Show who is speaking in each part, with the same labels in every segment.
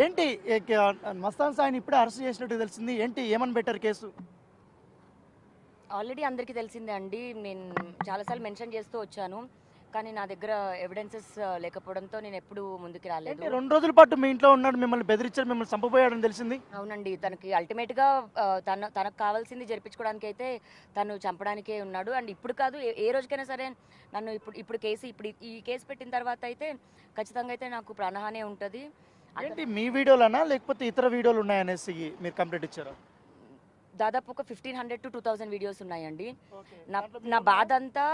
Speaker 1: ఏంటి మస్తాన్ సాయిని ఇప్పుడే అరెస్ట్ చేసినట్టు తెలిసింది. ఏంటి ఏమని పెట్టారు కేసు?
Speaker 2: ఆల్రెడీ అందరికీ తెలిసిందే అండి. నేను చాలాసార్లు మెన్షన్ చేస్తూ వచ్చాను, కానీ నా దగ్గర ఎవిడెన్సెస్ లేకపోవడంతో నేను ఎప్పుడు ముందుకు రాలేదు.
Speaker 1: 2 రోజుల పాటు మీ ఇంట్లో ఉన్నాడు, మిమ్మల్ని బెదిరించాడు, మిమ్మల్ని చంపబోయాడని తెలిసింది.
Speaker 2: అవునండి, తనకి అల్టిమేట్గా తనకు కావాల్సింది జరిపించుకోవడానికి అయితే తను చంపడానికే ఉన్నాడు. అండ్ ఇప్పుడు కాదు, ఏ రోజుకైనా సరే నన్ను ఇప్పుడు ఈ కేసు పెట్టిన తర్వాత అయితే ఖచ్చితంగా అయితే నాకు ప్రాణహాని ఉంటుంది.
Speaker 1: ఏంటి మీ వీడియోలనా లేకపోతే ఇతర వీడియోలు ఉన్నాయనేసి మీరు కంప్లైంట్ ఇచ్చారా?
Speaker 2: దాదాపు ఒక 1500 to 2000 వీడియోస్ ఉన్నాయండి. నా బాధ అంతా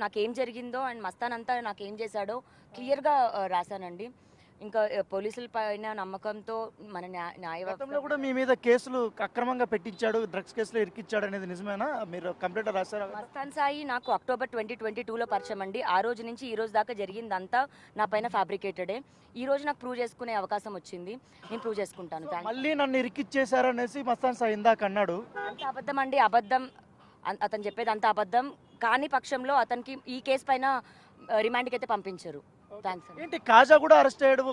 Speaker 2: నాకేం జరిగిందో అండ్ మస్తాన్ అంతా నాకేం చేశాడో క్లియర్గా రాశానండి. ఇంకా పోలీసుల పైన నమ్మకంతో మన
Speaker 1: న్యాయవ్యవస్థలో కూడా మీ మీద కేసులు అక్రమంగా పెట్టించాడు, డ్రగ్స్ కేసులో ఇరికిచ్చాడు అనేది నిజమేనా? మీరు కంప్లైంట్ రాశారా?
Speaker 2: మస్తాన్ సాయి నాకు అక్టోబర్ 2022లో పరిచయం అండి. ఆ రోజు నుంచి ఈ రోజు దాకా జరిగిందంతా నా పైన ఫ్యాబ్రికేటెడే. ఈ రోజు నాకు ప్రూవ్ చేసుకునే అవకాశం వచ్చింది, నేను ప్రూవ్ చేసుకుంటాను.
Speaker 1: మళ్ళీ నన్ను ఇరికిచ్చేశారనేసి మస్తాన్ సాయి ఇందాక అన్నాడు.
Speaker 2: అంత అబద్ధం అండి, అబద్ధం. అతను చెప్పేది అంత అబద్ధం. కాని పక్షంలో అతనికి ఈ కేసు పైన రిమాండ్కి అయితే పంపించరు.
Speaker 1: ఏంటి కాజా కూడా అరెస్ట్ అయ్యాడు,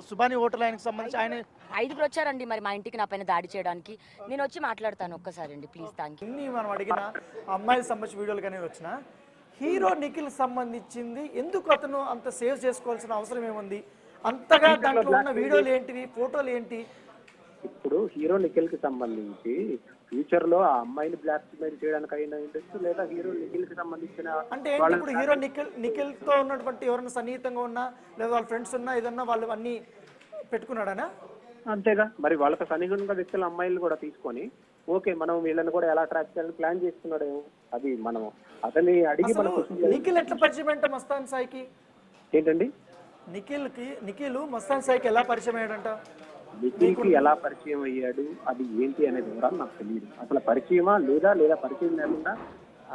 Speaker 1: సుబాని హోటల్ ఆయనకి సంబంధించి. ఆయన
Speaker 2: 5 వచ్చారండి మరి మా ఇంటికి నా పైన దాడి చేయడానికి. నేను వచ్చి మాట్లాడతాను ఒక్కసారి అండి, ప్లీజ్. Thank you.
Speaker 1: మనం అడిగిన అమ్మాయికి సంబంధించిన వీడియోలు కానీ వచ్చిన హీరో నిఖిల్ సంబంధించింది ఎందుకు అతను అంత సేవ్ చేసుకోవాల్సిన అవసరం ఏముంది? అంతగా దాంట్లో ఉన్న వీడియోలు ఏంటివి, ఫోటోలు ఏంటి?
Speaker 3: ఇప్పుడు హీరో నిఖిల్ కి సంబంధించి ఫ్యూచర్ లో ఆ అమ్మాయిని బ్లాక్ మెయిల్ చేయడానికి అయినా ఉండొచ్చు, లేదా హీరో నిఖిల్ కి సంబంధించిన
Speaker 1: అంటే ఇప్పుడు హీరో నిఖిల్ తో ఉన్నటువంటి ఎవరైనా సన్నిహితంగా ఉన్నా లేదా వాళ్ళ ఫ్రెండ్స్ ఉన్నా ఏదన్నా వాళ్ళు అన్ని పెట్టుకున్నాడనా?
Speaker 3: అంతేగా మరి వాళ్ళకి సన్నిహితంగా వ్యక్తుల అమ్మాయిలు కూడా తీసుకొని ఓకే మనం వీళ్ళని కూడా ఎలా ట్రాక్ చేయాలని ప్లాన్ చేస్తున్నాడు. అది మనం అతన్ని అడిగి
Speaker 1: నిఖిల్ ఎట్లా పరిచయం అంటే మస్తాన్ సాయికి
Speaker 3: ఏంటండి?
Speaker 1: నిఖిల్ మస్తాన్ సాయికి ఎలా పరిచయం అయ్యాడంట?
Speaker 3: నిఖిల్కి ఎలా పరిచయం అయ్యాడు అది ఏంటి అనేది వివరాలు నాకు తెలియదు. అసలు పరిచయమా లేదా పరిచయం లేకుండా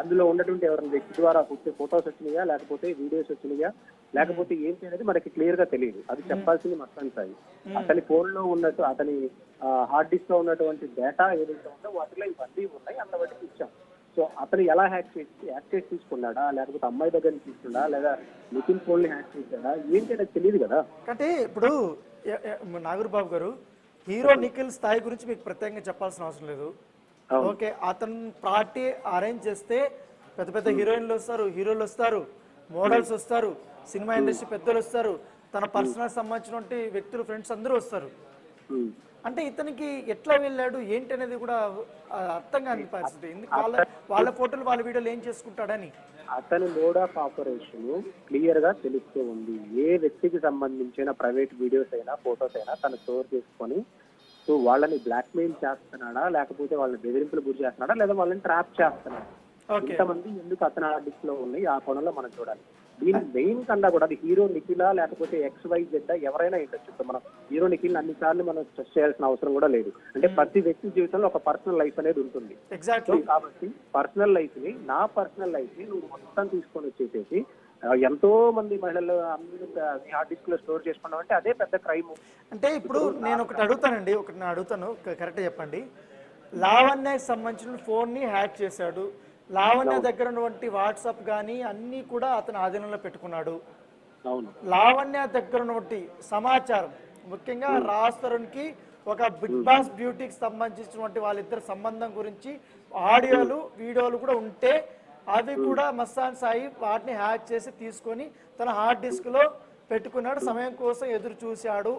Speaker 3: అందులో ఉన్నటువంటి ఎవరైనా వ్యక్తి ద్వారా ఫొటోస్ వచ్చినాయా, లేకపోతే వీడియోస్ వచ్చినాయా, లేకపోతే ఏంటి అనేది మనకి క్లియర్ గా తెలియదు. అది చెప్పాల్సింది మస్తాన్ సాయి. అతని ఫోన్ లో ఉన్నట్టు అతని హార్డ్ డిస్క్ లో ఉన్నటువంటి డేటా ఏదైతే ఉందో వాటిలో ఇవన్నీ ఉన్నాయి, అంత వాటికి ఇచ్చాం. సో అతను ఎలా యాక్సెస్ తీసుకున్నాడా, లేకపోతే అమ్మాయి దగ్గర నుంచి తీసుకున్నా, లేదా నిఖిల్ ఫోన్ ని హ్యాక్ చేశాడా ఏంటి అనేది తెలియదు కదా.
Speaker 1: అంటే ఇప్పుడు నాగూర్బాబు గారు, హీరో నిఖిల్ స్థాయి గురించి మీకు ప్రత్యేకంగా చెప్పాల్సిన అవసరం లేదు. ఓకే, అతను పార్టీ అరేంజ్ చేస్తే పెద్ద పెద్ద హీరోయిన్లు వస్తారు, హీరోలు వస్తారు, మోడల్స్ వస్తారు, సినిమా ఇండస్ట్రీ పెద్దలు వస్తారు, తన పర్సనల్ సంబంధించినటువంటి వ్యక్తులు, ఫ్రెండ్స్ అందరూ వస్తారు. అంటే ఇతనికి ఎట్లా వెళ్ళాడు ఏంటి అనేది కూడా అర్థం కాని పరిస్థితి. ఎందుకు వాళ్ళ ఫోటోలు వాళ్ళ వీడియోలు ఏం చేసుకుంటాడని
Speaker 3: అతని మోడ్ ఆఫ్ ఆపరేషన్ క్లియర్ గా తెలుస్తూ ఉంది. ఏ వ్యక్తికి సంబంధించిన ప్రైవేట్ వీడియోస్ అయినా ఫోటోస్ అయినా తను స్టోర్ చేసుకొని సో వాళ్ళని బ్లాక్ మెయిల్ చేస్తున్నాడా, లేకపోతే వాళ్ళని బెదిరింపులు గురి చేస్తున్నాడా, లేదా వాళ్ళని ట్రాప్ చేస్తున్నాడా, ఇంతమంది ఎందుకు అతని డిస్క్ లో ఉన్నాయి ఆ కోణంలో మనం చూడాలి. దీని మెయిన్ కన్నా కూడా అది హీరో నిఖిలా లేకపోతే XYZ ఎవరైనా ఉండొచ్చు. మనం హీరో నిఖిల్ అన్నిసార్లు మనం స్ట్రెస్ చేయాల్సిన అవసరం కూడా లేదు. అంటే ప్రతి వ్యక్తి జీవితంలో ఒక పర్సనల్ లైఫ్ అనేది ఉంటుంది. కాబట్టి పర్సనల్ లైఫ్ ని నువ్వు మొత్తం తీసుకొని వచ్చేసేసి ఎంతో మంది మహిళలు హార్డ్ డిస్క్ లో స్టోర్ చేసుకున్నాం అంటే అదే పెద్ద క్రైమ్.
Speaker 1: అంటే ఇప్పుడు నేను ఒకటి అడుగుతాను, కరెక్ట్ చెప్పండి. లావణ్యకి సంబంధించిన ఫోన్ ని హ్యాక్ చేశాడు, లావణ్య దగ్గర ఉన్నటువంటి వాట్సాప్ కానీ అన్ని కూడా అతను ఆధీనంలో పెట్టుకున్నాడు. లావణ్య దగ్గర ఉన్నటువంటి సమాచారం, ముఖ్యంగా రాజ్ తరుణ్కి ఒక బిగ్ బాస్ బ్యూటీకి సంబంధించినటువంటి వాళ్ళిద్దరు సంబంధం గురించి ఆడియోలు వీడియోలు కూడా ఉంటే అవి కూడా మస్తాన్ సాయి వాటిని హ్యాక్ చేసి తీసుకొని తన హార్డ్ డిస్క్ లో పెట్టుకున్నాడు, సమయం కోసం ఎదురు చూశాడు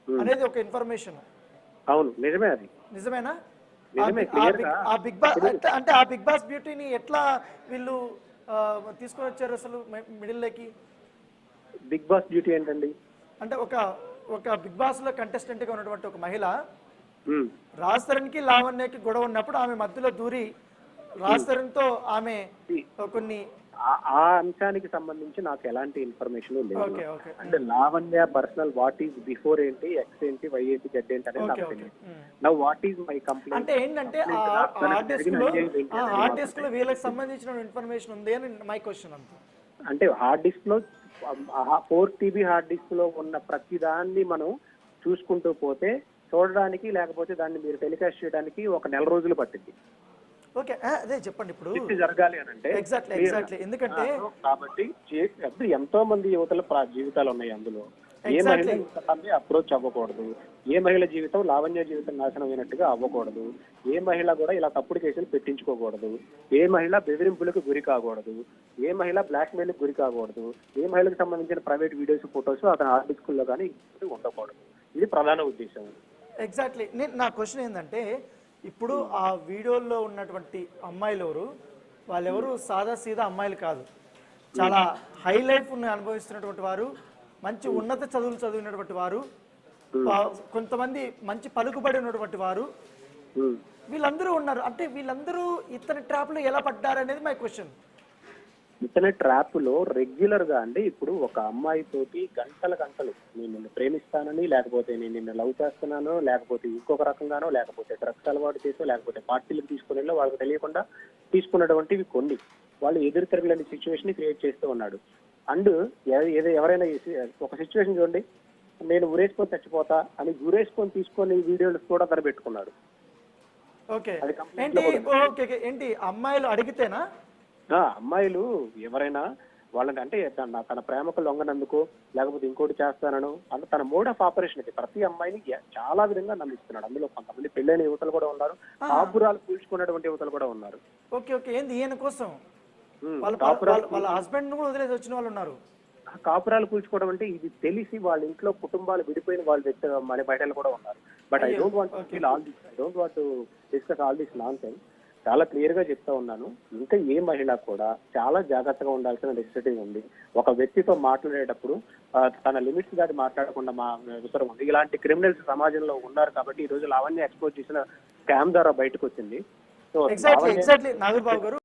Speaker 1: అనేది ఒక ఇన్ఫర్మేషన్.
Speaker 3: అవును, నిజమే. అది
Speaker 1: నిజమేనా? ఆ బిగ్ బాస్ బ్యూటీని ఎట్లా వీళ్ళు తీసుకొని వచ్చారు అసలు మిడిల్ లోకి?
Speaker 3: బిగ్ బాస్ బ్యూటీ ఏంటండి?
Speaker 1: అంటే ఒక బిగ్ బాస్ లో కంటెస్టెంట్ గా ఉన్నటువంటి ఒక మహిళ రాజ్ తరుణ్కి లావణ్యకి గొడవ ఉన్నప్పుడు ఆమె మధ్యలో దూరి రాజ్ తరుణ్తో ఆమె కొన్ని
Speaker 3: ఆ అంశానికి సంబంధించి నాకు ఎలాంటి ఇన్ఫర్మేషన్ లేదు. అంటే Lavanya personal what is before ఏంటి, ఎక్స్ ఏంటి, వై ఏంటి, జెడ్ ఏంటి అనేది నాకు తెలియదు. Now what is my complaint
Speaker 1: అంటే ఏంటంటే హార్డ్ డిస్క్ లో వీళ్ళకి సంబంధించిన ఇన్ఫర్మేషన్ ఉంది అని మై క్వశ్చన్. అంతే.
Speaker 3: అంటే హార్డ్ డిస్క్ లో 4 TB హార్డ్ డిస్క్ లో ఉన్న ప్రతి దాన్ని మనం చూసుకుంటూ పోతే చూడడానికి, లేకపోతే దాన్ని మీరు టెలికాస్ట్ చేయడానికి 1 నెల రోజులు పట్టింది.
Speaker 1: ఓకే, అదే చెప్పండి. ఇప్పుడు
Speaker 3: జరగాలి అని అంటే
Speaker 1: ఎగ్జాక్ట్లీ ఎందుకంటే
Speaker 3: కాబట్టి ఎంతో మంది యువతల జీవితాలు ఉన్నాయి అందులో. ఏ మహిళ ఇంతమంది అప్రోచ్ అవ్వకూడదు, ఏ మహిళ జీవితం లావణ్య జీవితం నాశనం అయినట్టుగా అవ్వకూడదు, ఏ మహిళ కూడా ఇలా తప్పుడు కేసులు పెట్టించుకోకూడదు, ఏ మహిళ బెదిరింపులకు గురి కాకూడదు, ఏ మహిళ బ్లాక్ మెయిల్ గురి కాకూడదు, ఏ మహిళకు సంబంధించిన ప్రైవేట్ వీడియోస్ ఫొటోస్ అతని ఆర్టికల్లో కానీ ఉండకూడదు. ఇది ప్రధాన ఉద్దేశం.
Speaker 1: ఎగ్జాక్ట్లీ. నా క్వశ్చన్ ఏంటంటే ఇప్పుడు ఆ వీడియోల్లో ఉన్నటువంటి అమ్మాయిలు ఎవరు, వాళ్ళెవరు సాదా సీదా అమ్మాయిలు కాదు, చాలా హై లైఫ్ను అనుభవిస్తున్నటువంటి వారు, మంచి ఉన్నత చదువులు చదివినటువంటి వారు, కొంతమంది మంచి పలుకుబడి ఉన్నటువంటి వారు, వీళ్ళందరూ ఉన్నారు. అంటే వీళ్ళందరూ ఇతని ట్రాప్లో ఎలా పడ్డారు అనేది మై క్వశ్చన్.
Speaker 3: ఇతని ట్రాప్ లో రెగ్యులర్ గా అండి ఇప్పుడు ఒక అమ్మాయి తోటి గంటలు నేను నిన్ను ప్రేమిస్తానని, లేకపోతే నేను నిన్ను లవ్ చేస్తున్నానో, లేకపోతే ఇంకొక రకంగానో, లేకపోతే డ్రగ్స్ అలవాటు చేసో, లేకపోతే పార్టీలకు తీసుకుని వాళ్ళకి తెలియకుండా తీసుకున్నటువంటివి కొన్ని వాళ్ళు ఎదురు తిరగలేని సిచ్యువేషన్ క్రియేట్ చేస్తూ ఉన్నాడు. అండ్ ఎవరైనా ఒక సిచ్యువేషన్ చూడండి, నేను ఊరేసుకొని చచ్చిపోతా అని ఊరేసుకొని తీసుకొని వీడియోలు కూడా తన పెట్టుకున్నాడు.
Speaker 1: ఓకే ఏంటి అమ్మాయిలు అడిగితేనా?
Speaker 3: అమ్మాయిలు ఎవరైనా వాళ్ళని అంటే తన ప్రేమకు లొంగనందుకు, లేకపోతే ఇంకోటి చేస్తానను అంటే తన మోడ్ ఆఫ్ ఆపరేషన్ అయితే ప్రతి అమ్మాయిని చాలా విధంగా నమ్మిస్తున్నాడు. అందులో కొంతమంది పెళ్ళైన యువతలు కూడా ఉన్నారు, కాపురాలు కూల్చుకున్నటువంటి యువతలు కూడా ఉన్నారు.
Speaker 1: ఓకే ఏంది ఈయన కోసం వాళ్ళ హస్బెండ్ కూడా వదిలేసి వచ్చిన వాళ్ళు ఉన్నారు.
Speaker 3: కాపురాలు కూల్చుకోవడం అంటే ఇది తెలిసి వాళ్ళ ఇంట్లో కుటుంబాలు విడిపోయిన వాళ్ళ వ్యక్తి మన బయటలు కూడా ఉన్నారు. But I don't want to discuss all this non sense. చాలా క్లియర్ గా చెప్తా ఉన్నాను, ఇంకా ఏ మహిళ కూడా చాలా జాగ్రత్తగా ఉండాల్సిన నెసెసిటీ ఉంది. ఒక వ్యక్తితో మాట్లాడేటప్పుడు తన లిమిట్స్ దాటి మాట్లాడకుండా అవసరం ఉంది. ఇలాంటి క్రిమినల్స్ సమాజంలో ఉన్నారు కాబట్టి ఈ రోజు లావణ్య ఎక్స్పోజ్ చేసిన స్కామ్ ద్వారా బయటకు వచ్చింది. సో
Speaker 1: ఎగ్జాక్ట్లీ నాగబాబు గారు